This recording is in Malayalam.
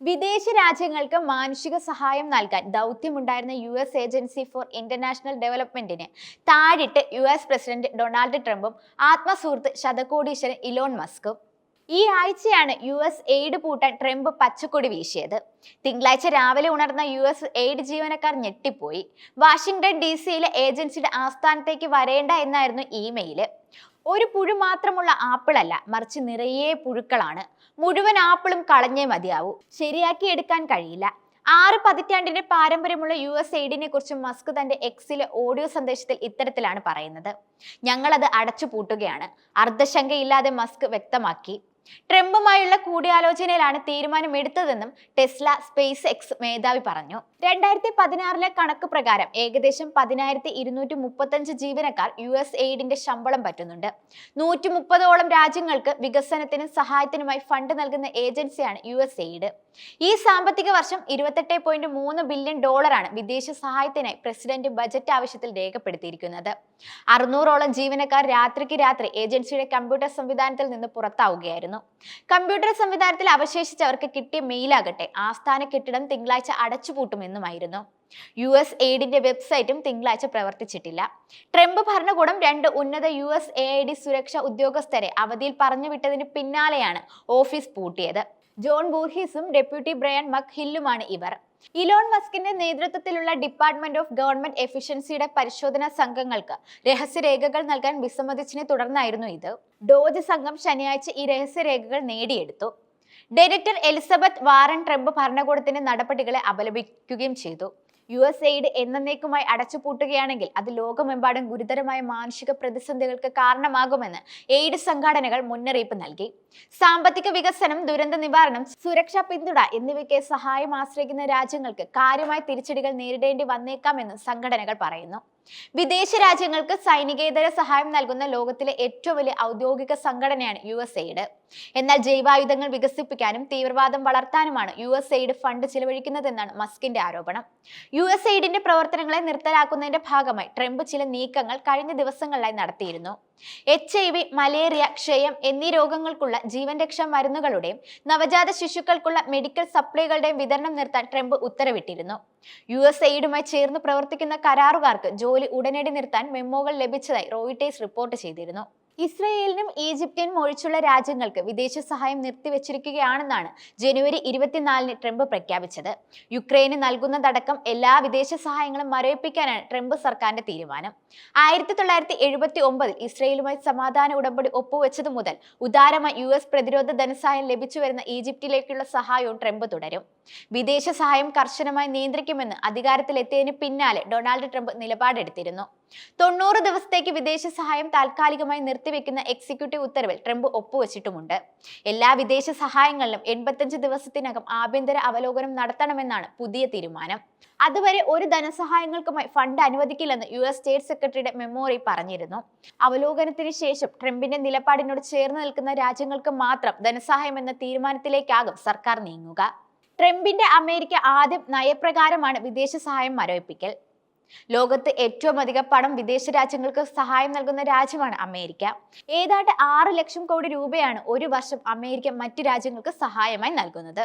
വിദേശ രാജ്യങ്ങൾക്ക് മാനുഷിക സഹായം നൽകാൻ ദൗത്യമുണ്ടായിരുന്ന US ഏജൻസി ഫോർ ഇന്റർനാഷണൽ ഡെവലപ്മെന്റിന് താഴിട്ട് US പ്രസിഡന്റ് ഡൊണാൾഡ് ട്രംപും ആത്മസുഹൃത്ത് ശതകോടീശ്വരൻ ഇലോൺ മസ്കും. ഈ ആഴ്ചയാണ് US എയ്ഡ് പൂട്ടാൻ ട്രംപ് പച്ചക്കൊടി വീശിയത്. തിങ്കളാഴ്ച രാവിലെ ഉണർന്ന US എയ്ഡ് ജീവനക്കാർ ഞെട്ടിപ്പോയി. വാഷിംഗ്ടൺ DC-യിലെ ഏജൻസിയുടെ ആസ്ഥാനത്തേക്ക് വരേണ്ട എന്നായിരുന്നു ഇമെയില്. ഒരു പുഴു മാത്രമുള്ള ആപ്പിൾ അല്ല, മറിച്ച് നിറയെ പുഴുക്കളാണ്. മുഴുവൻ ആപ്പിളും കളഞ്ഞേ മതിയാവൂ, ശരിയാക്കി എടുക്കാൻ കഴിയില്ല. 6 പതിറ്റാണ്ടിന്റെ പാരമ്പര്യമുള്ള US എയ്ഡിനെ കുറിച്ച് മസ്ക് തന്റെ എക്സിലെ ഓഡിയോ സന്ദേശത്തിൽ ഇത്തരത്തിലാണ് പറയുന്നത്. ഞങ്ങളത് അടച്ചുപൂട്ടുകയാണ്, അർദ്ധശങ്കയില്ലാതെ മസ്ക് വ്യക്തമാക്കി. ട്രംപുമായുള്ള കൂടിയാലോചനയിലാണ് തീരുമാനമെടുത്തതെന്നും ടെസ്ല സ്പേസ് എക്സ് മേധാവി പറഞ്ഞു. 2016 കണക്ക് പ്രകാരം ഏകദേശം 10,235 ജീവനക്കാർ US എയ്ഡിന്റെ ശമ്പളം പറ്റുന്നുണ്ട്. 130ഓളം രാജ്യങ്ങൾക്ക് വികസനത്തിനും സഹായത്തിനുമായി ഫണ്ട് നൽകുന്ന ഏജൻസിയാണ് US എയ്ഡ്. ഈ സാമ്പത്തിക വർഷം $28.3 ബില്യൺ വിദേശ സഹായത്തിനായി പ്രസിഡന്റ് ബജറ്റ് ആവശ്യത്തിൽ രേഖപ്പെടുത്തിയിരിക്കുന്നത്. 600ഓളം ജീവനക്കാർ രാത്രിക്ക് രാത്രി ഏജൻസിയുടെ കമ്പ്യൂട്ടർ സംവിധാനത്തിൽ നിന്ന് പുറത്താവുകയായിരുന്നു. കമ്പ്യൂട്ടർ സംവിധാനത്തിൽ അവശേഷിച്ചവർക്ക് കിട്ടിയ മെയിലാകട്ടെ ആസ്ഥാന കെട്ടിടം തിങ്കളാഴ്ച അടച്ചുപൂട്ടുമെന്നുമായിരുന്നു. US എയ്ഡിന്റെ വെബ്സൈറ്റും തിങ്കളാഴ്ച പ്രവർത്തിച്ചിട്ടില്ല. ട്രംപ് ഭരണകൂടം 2 ഉന്നത USAID സുരക്ഷാ ഉദ്യോഗസ്ഥരെ അവധിയിൽ പറഞ്ഞുവിട്ടതിന് പിന്നാലെയാണ് ഓഫീസ് പൂട്ടിയത്. ജോൺ ബൂർഹീസും ഡെപ്യൂട്ടി ബ്രയൻ മക് ഹില്ലുമാണ് ഇവർ. ഇലോൺ മസ്കിന്റെ നേതൃത്വത്തിലുള്ള ഡിപ്പാർട്ട്മെന്റ് ഓഫ് ഗവൺമെന്റ് എഫിഷ്യൻസിയുടെ പരിശോധനാ സംഘങ്ങൾക്ക് രഹസ്യരേഖകൾ നൽകാൻ വിസമ്മതിച്ചതിനെ തുടർന്നായിരുന്നു ഇത്. ഡോജ് സംഘം ശനിയാഴ്ച ഈ രഹസ്യരേഖകൾ നേടിയെടുത്തു. ഡയറക്ടർ എലിസബത്ത് വാറൻ ട്രംപ് ഭരണകൂടത്തിന്റെ നടപടികളെ അപലപിക്കുകയും ചെയ്തു. US എയ്ഡ് എന്നേക്കുമായി അടച്ചുപൂട്ടുകയാണെങ്കിൽ അത് ലോകമെമ്പാടും ഗുരുതരമായ മാനുഷിക പ്രതിസന്ധികൾക്ക് കാരണമാകുമെന്ന് എയ്ഡ് സംഘടനകൾ മുന്നറിയിപ്പ് നൽകി. സാമ്പത്തിക വികസനം, ദുരന്ത നിവാരണം, സുരക്ഷാ പിന്തുണ എന്നിവയ്ക്ക് സഹായം ആശ്രയിക്കുന്ന രാജ്യങ്ങൾക്ക് കാര്യമായ തിരിച്ചടികൾ നേരിടേണ്ടി വന്നേക്കാമെന്ന് സംഘടനകൾ പറയുന്നു. വിദേശ രാജ്യങ്ങൾക്ക് സൈനികേതര സഹായം നൽകുന്ന ലോകത്തിലെ ഏറ്റവും വലിയ ഔദ്യോഗിക സംഘടനയാണ് US എയ്ഡ്. എന്നാൽ ജൈവായുധങ്ങൾ വികസിപ്പിക്കാനും തീവ്രവാദം വളർത്താനുമാണ് US എയ്ഡ് ഫണ്ട് ചിലവഴിക്കുന്നതെന്നാണ് മസ്കിന്റെ ആരോപണം. US എയ്ഡിന്റെ പ്രവർത്തനങ്ങളെ നിർത്തലാക്കുന്നതിന്റെ ഭാഗമായി ട്രംപ് ചില നീക്കങ്ങൾ കഴിഞ്ഞ ദിവസങ്ങളിലായി നടത്തിയിരുന്നു. HIV, മലേറിയ, ക്ഷയം എന്നീ രോഗങ്ങൾക്കുള്ള ജീവൻ രക്ഷാ മരുന്നുകളുടെയും നവജാത ശിശുക്കൾക്കുള്ള മെഡിക്കൽ സപ്ലൈകളുടെയും വിതരണം നിർത്താൻ ട്രംപ് ഉത്തരവിട്ടിരുന്നു. US എയ്ഡുമായി ചേർന്ന് പ്രവർത്തിക്കുന്ന കരാറുകാർക്ക് ജോലി ഉടനടി നിർത്താൻ മെമ്മോകൾ ലഭിച്ചതായി റോയിട്ടേഴ്സ് റിപ്പോർട്ട് ചെയ്തിരുന്നു. ഇസ്രയേലിനും ഈജിപ്തിനും ഒഴിച്ചുള്ള രാജ്യങ്ങൾക്ക് വിദേശ സഹായം നിർത്തിവച്ചിരിക്കുകയാണെന്നാണ് ജനുവരി 24-ന് ട്രംപ് പ്രഖ്യാപിച്ചത്. യുക്രൈന് നൽകുന്നതടക്കം എല്ലാ വിദേശ സഹായങ്ങളും മരവിപ്പിക്കാനാണ് ട്രംപ് സർക്കാരിന്റെ തീരുമാനം. 1979-ൽ ഇസ്രയേലുമായി സമാധാന ഉടമ്പടി ഒപ്പുവെച്ചതു മുതൽ ഉദാരമായി US പ്രതിരോധ ധനസഹായം ലഭിച്ചു വരുന്ന ഈജിപ്തിലേക്കുള്ള സഹായവും ട്രംപ് തുടരും. വിദേശ സഹായം കർശനമായി നിയന്ത്രിക്കുമെന്ന് അധികാരത്തിലെത്തിയതിന് പിന്നാലെ ഡൊണാൾഡ് ട്രംപ് നിലപാടെടുത്തിരുന്നു. 90 ദിവസത്തേക്ക് വിദേശ സഹായം താൽക്കാലികമായി നിർത്തിവെക്കുന്ന എക്സിക്യൂട്ടീവ് ഉത്തരവിൽ ട്രംപ് ഒപ്പുവെച്ചിട്ടുമുണ്ട്. എല്ലാ വിദേശ സഹായങ്ങളിലും 85 ദിവസത്തിനകം ആഭ്യന്തര അവലോകനം നടത്തണമെന്നാണ് പുതിയ തീരുമാനം. അതുവരെ ഒരു ധനസഹായങ്ങൾക്കുമായി ഫണ്ട് അനുവദിക്കില്ലെന്ന് US സ്റ്റേറ്റ് സെക്രട്ടറിയുടെ മെമ്മോയിൽ പറഞ്ഞിരുന്നു. അവലോകനത്തിന് ശേഷം ട്രംപിന്റെ നിലപാടിനോട് ചേർന്ന് നിൽക്കുന്ന രാജ്യങ്ങൾക്ക് മാത്രം ധനസഹായം എന്ന തീരുമാനത്തിലേക്കാകും സർക്കാർ നീങ്ങുക. ട്രംപിന്റെ അമേരിക്ക ആദ്യം നയപ്രകാരമാണ് വിദേശ സഹായം മരവിപ്പിക്കൽ. ലോകത്ത് ഏറ്റവും അധികം പണം വിദേശ രാജ്യങ്ങൾക്ക് സഹായം നൽകുന്ന രാജ്യമാണ് അമേരിക്ക. ഏതാണ്ട് 6 ലക്ഷം കോടി രൂപയാണ് ഒരു വർഷം അമേരിക്ക മറ്റു രാജ്യങ്ങൾക്ക് സഹായമായി നൽകുന്നത്.